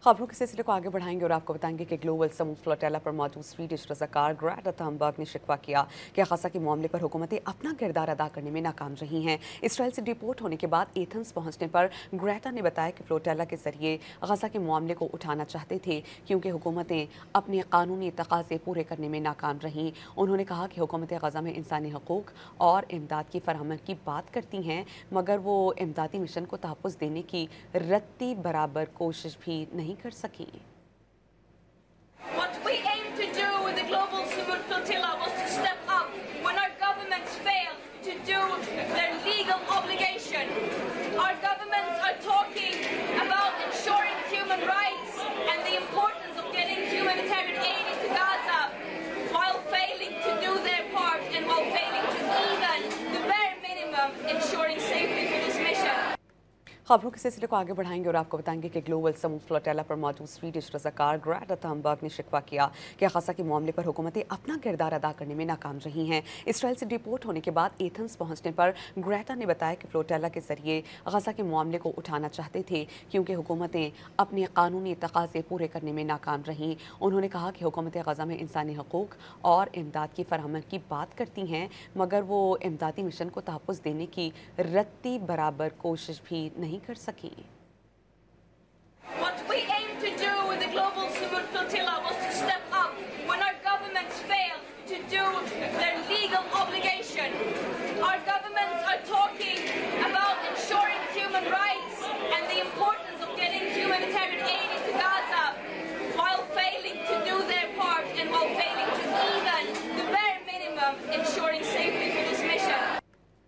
खबरों के सिलसिले को आगे बढ़ाएंगे और आपको बताएंगे कि ग्लोबल समूह फ्लोटेला पर मौजूद स्वीडिश रज़ाकार ग्रेटा थनबर्ग ने शिकवा किया कि गजा के मामले पर हुकूमतें अपना किरदार अदा करने में नाकाम रही हैं। इसराइल से डिपोर्ट होने के बाद एथेंस पहुंचने पर ग्रेटा ने बताया कि फ्लोटेला के जरिए गजा के मामले को उठाना चाहते थे क्योंकि हुकूमतें अपने कानूनी तकाजे पूरे करने में नाकाम रहीं। उन्होंने कहा कि हुकूमतें गजा में इंसानी हकूक और इमदाद की फराहमी की बात करती हैं मगर वो इमदादी मिशन को तहफ़्फ़ुज़ देने की रत्ती बराबर कोशिश भी नहीं कर सकी। What we aim to do with the global Sumud flotilla was to step up when our governments fail to do their legal obligation. Our governments are talking about ensuring human rights and the importance of getting humanitarian aid into Gaza while failing to do their part and while failing to even the bare minimum ensuring safety for this mission. खबरों के सिलसिले को आगे बढ़ाएंगे और आपको बताएंगे कि ग्लोबल समूह फ्लोटेला पर मौजूद स्वीडिश रज़ाकार ग्रेटा थनबर्ग ने शिकवा किया कि गजा के मामले पर हुकूमतें अपना किरदार अदा करने में नाकाम रही हैं। इसराइल से डिपोर्ट होने के बाद एथेंस पहुंचने पर ग्रेटा ने बताया कि फ्लोटेला के जरिए गजा के मामले को उठाना चाहते थे क्योंकि हुकूमतें अपने कानूनी तकाजे पूरे करने में नाकाम रहीं। उन्होंने कहा कि हुकूमतें गजा में इंसानी हकूक और इमदाद की फराहमी की बात करती हैं मगर वो इमदादी मिशन को तहफ़्फ़ुज़ देने की रत्ती बराबर कोशिश भी नहीं कर सकी। What we aim to do with the global Sumud flotilla was to step up when our governments fail to do their legal obligation. Our governments are talking